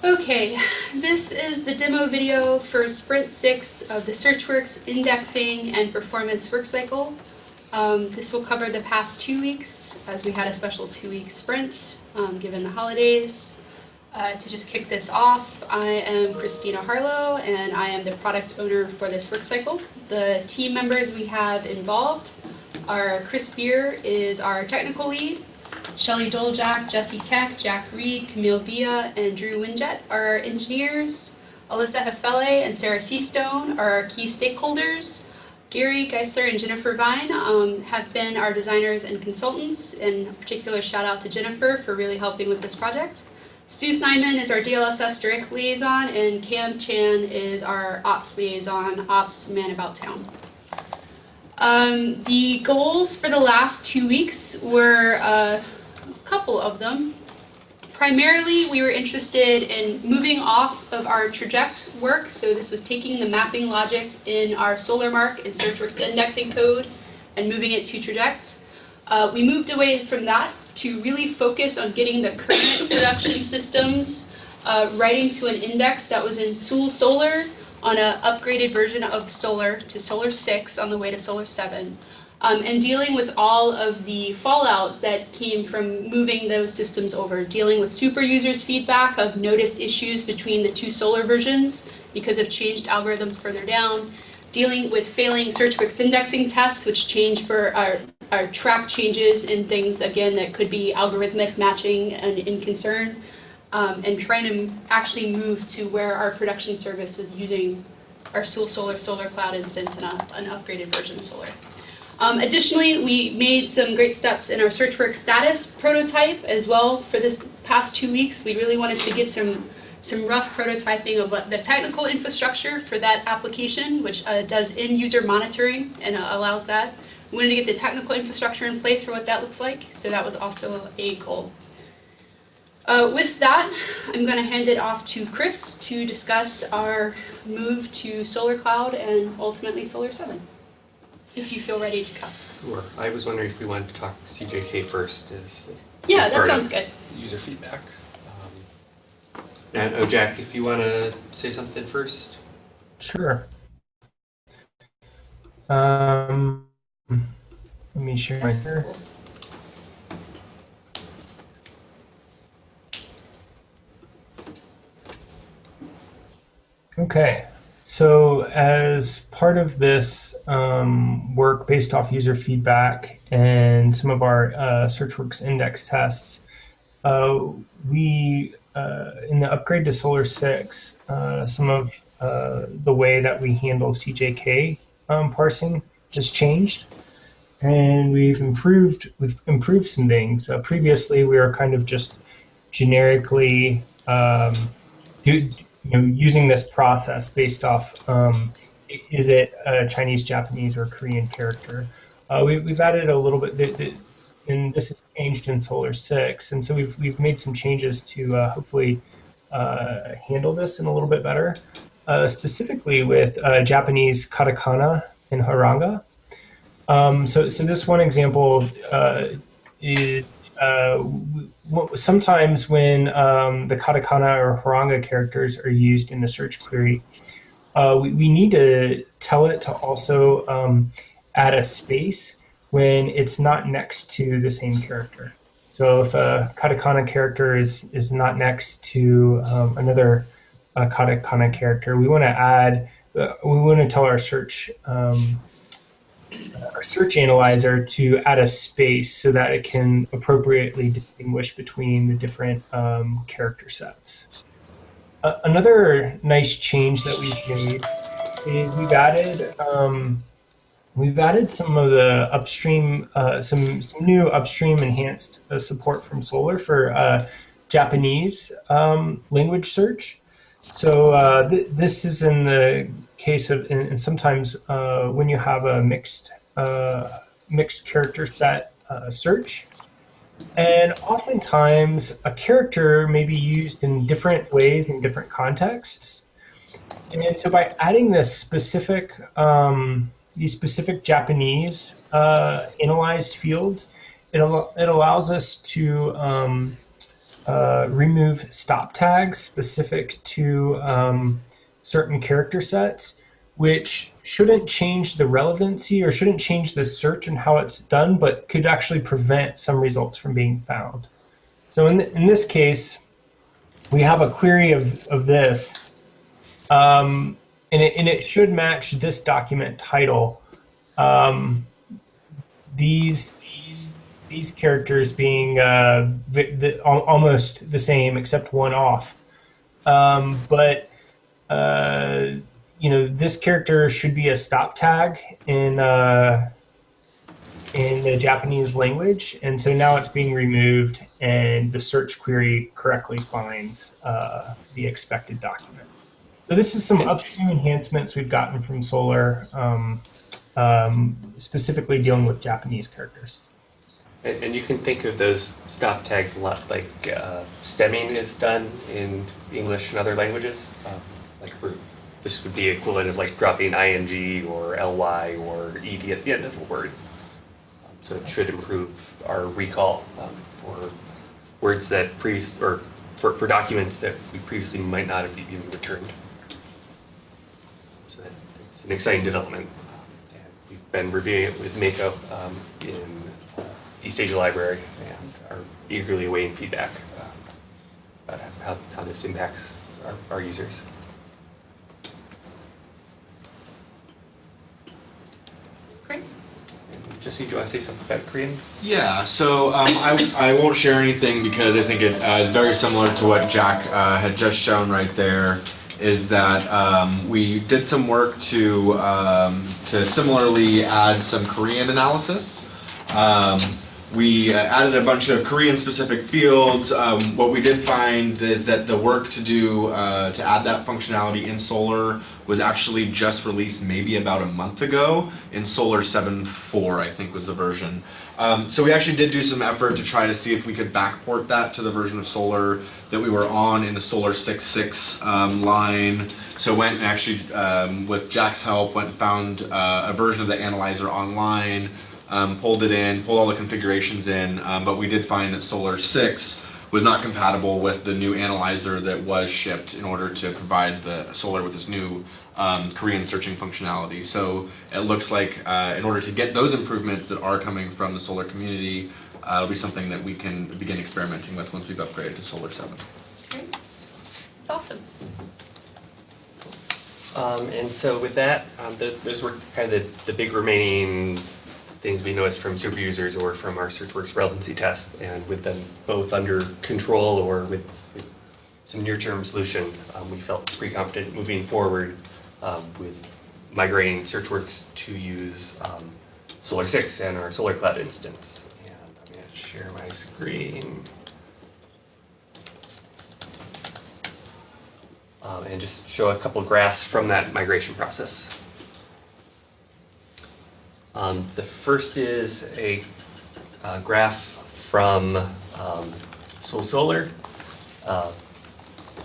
Okay, this is the demo video for Sprint 6 of the Searchworks indexing and performance work cycle. This will cover the past 2 weeks, as we had a special 2-week sprint given the holidays. To just kick this off, I am Christina Harlow, and I am the product owner for this work cycle. The team members we have involved are Chris Beer is our technical lead, Shelley Doljak, Jessie Keck, Jack Reed, Camille Villa, and Drew Winget are our engineers. Alyssa Hefele and Sarah Seastone are our key stakeholders. Gary Geisler and Jennifer Vine have been our designers and consultants, and a particular shout out to Jennifer for really helping with this project. Stu Steinman is our DLSS direct liaison, and Cam Chan is our ops liaison, ops man about town. The goals for the last 2 weeks were a couple of them. Primarily, we were interested in moving off of our traject work. So this was taking the mapping logic in our SUL-Solr mark and Searchworks indexing code and moving it to trajects. We moved away from that to really focus on getting the current production systems writing to an index that was in SUL-Solr on an upgraded version of SUL-Solr to SUL-Solr 6 on the way to SUL-Solr 7. And dealing with all of the fallout that came from moving those systems over, dealing with super users' feedback of noticed issues between the two SUL-Solr versions because of changed algorithms further down, dealing with failing Searchworks indexing tests, which change for our track changes in things, again, that could be algorithmic matching and in concern, and trying to actually move to where our production service was using our SUL-Solr SUL-Solr Cloud instance in an upgraded version of SUL-Solr. Additionally, we made some great steps in our Searchworks status prototype as well. For this past 2 weeks, we really wanted to get some rough prototyping of what the technical infrastructure for that application, which does end-user monitoring and allows that. We wanted to get the technical infrastructure in place for what that looks like, so that was also a goal. With that, I'm going to hand it off to Chris to discuss our move to SUL-Solr Cloud and ultimately SUL-Solr 7. If you feel ready to come. Sure. I was wondering if we wanted to talk CJK first. Yeah, that sounds good. User feedback. And Jack, if you want to say something first. Sure. Let me share my here. Okay. So as part of this work based off user feedback and some of our Searchworks index tests, we, in the upgrade to SUL-Solr 6, some of the way that we handle CJK parsing has changed. And we've improved some things. Previously, we were kind of just generically using this process based off, is it a Chinese, Japanese, or Korean character? We've added a little bit, and this has changed in SUL-Solr 6, and so we've made some changes to hopefully handle this in a little bit better, specifically with Japanese katakana and haranga. So this one example is sometimes when the katakana or haranga characters are used in the search query, we need to tell it to also add a space when it's not next to the same character. So if a katakana character is not next to another katakana character, we want to add, we want to tell our search analyzer to add a space so that it can appropriately distinguish between the different character sets. Another nice change that we've made is we've added some of the upstream, some new upstream enhanced support from SUL-Solr for Japanese language search. So this is in the case of, and sometimes when you have a mixed character set search, and oftentimes a character may be used in different ways in different contexts. And so by adding this specific, these specific Japanese analyzed fields, it allows us to remove stop tags specific to certain character sets, which shouldn't change the relevancy or shouldn't change the search and how it's done, but could actually prevent some results from being found. So in this case, we have a query of this, and it should match this document title. These characters being almost the same except one off, but this character should be a stop tag in the Japanese language, and so now it's being removed, and the search query correctly finds the expected document. So this is some upstream enhancements we've gotten from Solr, specifically dealing with Japanese characters. And you can think of those stop tags a lot like stemming is done in English and other languages. This would be equivalent of like dropping ing or ly or ed at the end of a word. So it should improve our recall for words that for documents that we previously might not have even returned. So it's an exciting development. And we've been reviewing it with Mako in East Asia Library and are eagerly awaiting feedback about how this impacts our users. Great. Jessie, do you want to say something about Korean? Yeah, so I won't share anything because I think it is very similar to what Jack had just shown right there, is that we did some work to similarly add some Korean analysis. We added a bunch of Korean-specific fields. What we did find is that the work to do to add that functionality in Solr was actually just released maybe about a month ago in Solr 7.4, I think was the version. So we actually did do some effort to try to see if we could backport that to the version of Solr that we were on in the Solr 6.6 line. So went and actually, with Jack's help, went and found a version of the analyzer online, pulled it in, pulled all the configurations in, but we did find that Solr 6 was not compatible with the new analyzer that was shipped in order to provide the Solr with this new Korean searching functionality. So it looks like in order to get those improvements that are coming from the Solr community, it'll be something that we can begin experimenting with once we've upgraded to Solr 7. Great. That's awesome. And so with that, those were kind of the big remaining things we noticed from super users or from our Searchworks relevancy test, and with them both under control or with some near-term solutions, we felt pretty confident moving forward with migrating Searchworks to use Solr 6 and our Solr Cloud instance. And I'm going to share my screen and just show a couple of graphs from that migration process. The first is a graph from SUL-Solr,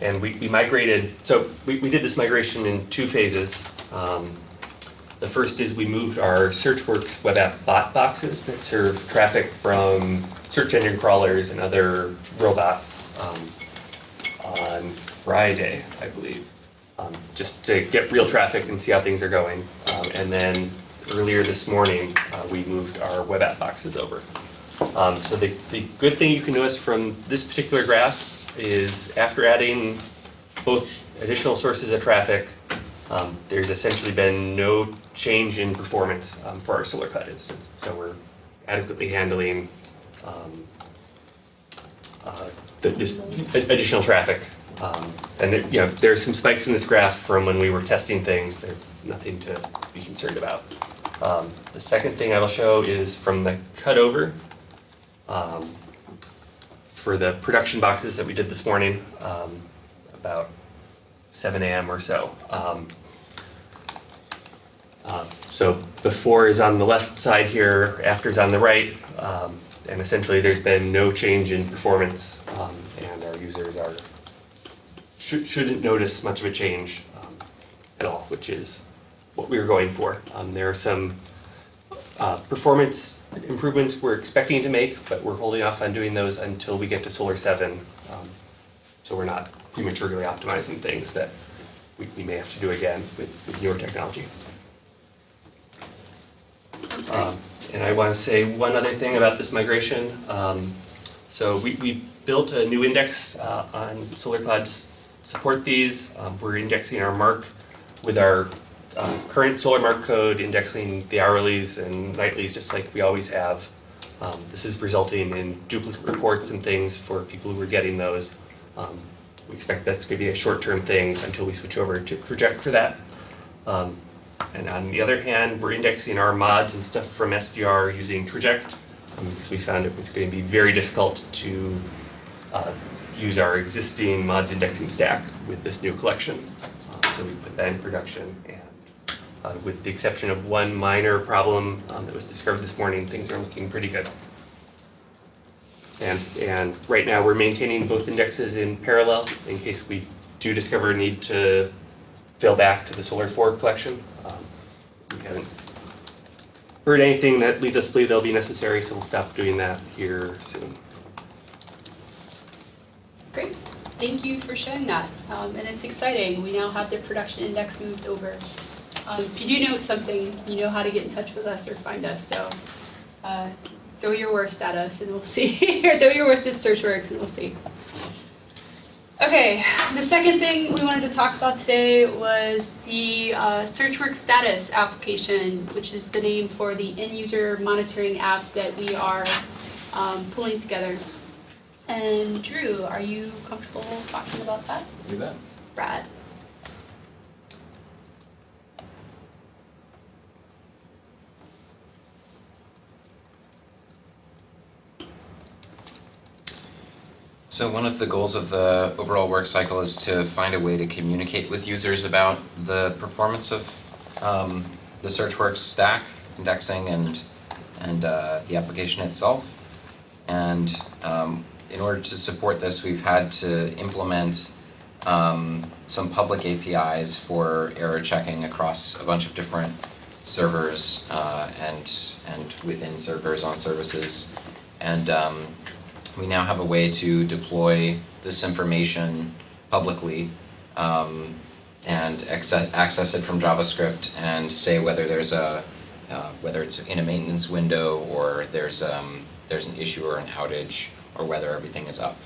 and we migrated, so we did this migration in two phases. The first is we moved our Searchworks web app bot boxes that serve traffic from search engine crawlers and other robots on Friday, I believe, just to get real traffic and see how things are going. And then earlier this morning, we moved our web app boxes over. So the good thing you can notice from this particular graph is after adding both additional sources of traffic, there's essentially been no change in performance for our Solr Cloud instance. So we're adequately handling this additional traffic. And there's some spikes in this graph from when we were testing things. There's nothing to be concerned about. The second thing I will show is from the cutover for the production boxes that we did this morning, about 7 a.m. or so. So before is on the left side here, after is on the right, and essentially there's been no change in performance, and our users shouldn't notice much of a change at all, which is what we were going for. There are some performance improvements we're expecting to make, but we're holding off on doing those until we get to Solr 7, So we're not prematurely optimizing things that we may have to do again with newer technology. And I want to say one other thing about this migration. So we built a new index on Solr Cloud to support these. We're indexing our mark with our current Solr mark code, indexing the hourlies and nightlies just like we always have. This is resulting in duplicate reports and things for people who are getting those. We expect that's going to be a short-term thing until we switch over to project for that. And on the other hand, we're indexing our mods and stuff from SDR using Traject because we found it was going to be very difficult to use our existing mods indexing stack with this new collection. So we put that in production, and with the exception of one minor problem that was discovered this morning, things are looking pretty good. And right now we're maintaining both indexes in parallel in case we do discover a need to fail back to the Solr 4 collection. We haven't heard anything that leads us to believe they'll be necessary, so we'll stop doing that here soon. Great. Thank you for sharing that. And it's exciting. We now have the production index moved over. If you do note something, you know how to get in touch with us or find us. So throw your worst at us and we'll see. Or throw your worst at Searchworks and we'll see. Okay, the second thing we wanted to talk about today was the Searchworks status application, which is the name for the end-user monitoring app that we are pulling together. And Drew, are you comfortable talking about that? You bet. Brad. So one of the goals of the overall work cycle is to find a way to communicate with users about the performance of the Searchworks stack, indexing, and the application itself. And in order to support this, we've had to implement some public APIs for error checking across a bunch of different servers and within servers on services. And we now have a way to deploy this information publicly and access it from JavaScript and say whether there's whether it's in a maintenance window or there's an issue or an outage or whether everything is up.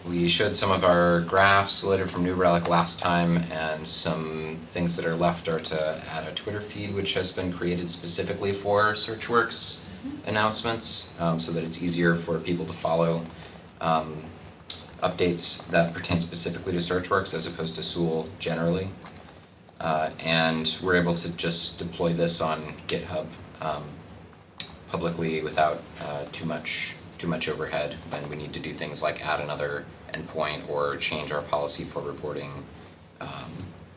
We showed some of our graphs loaded from New Relic last time, and some things that are left are to add a Twitter feed which has been created specifically for Searchworks announcements so that it's easier for people to follow updates that pertain specifically to Searchworks as opposed to SUL generally. And we're able to just deploy this on GitHub publicly without too much overhead when we need to do things like add another endpoint or change our policy for reporting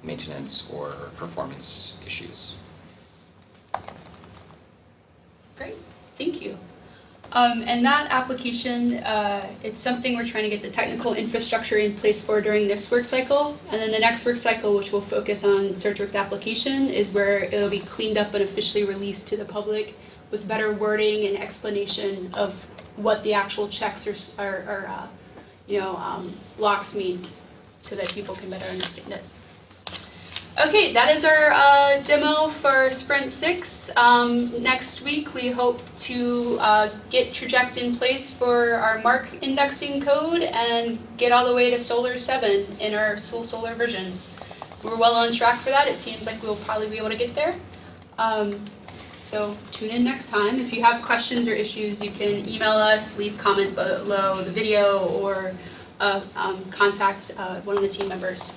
maintenance or performance issues. Great, thank you. And that application, it's something we're trying to get the technical infrastructure in place for during this work cycle. And then the next work cycle, which will focus on Searchworks application, is where it'll be cleaned up and officially released to the public with better wording and explanation of what the actual checks are locks mean, so that people can better understand it. Okay, that is our demo for Sprint6. Next week, we hope to get Traject in place for our mark indexing code and get all the way to Solr 7 in our SUL-Solr versions. We're well on track for that. It seems like we'll probably be able to get there. So tune in next time. If you have questions or issues, you can email us, leave comments below the video, or contact one of the team members.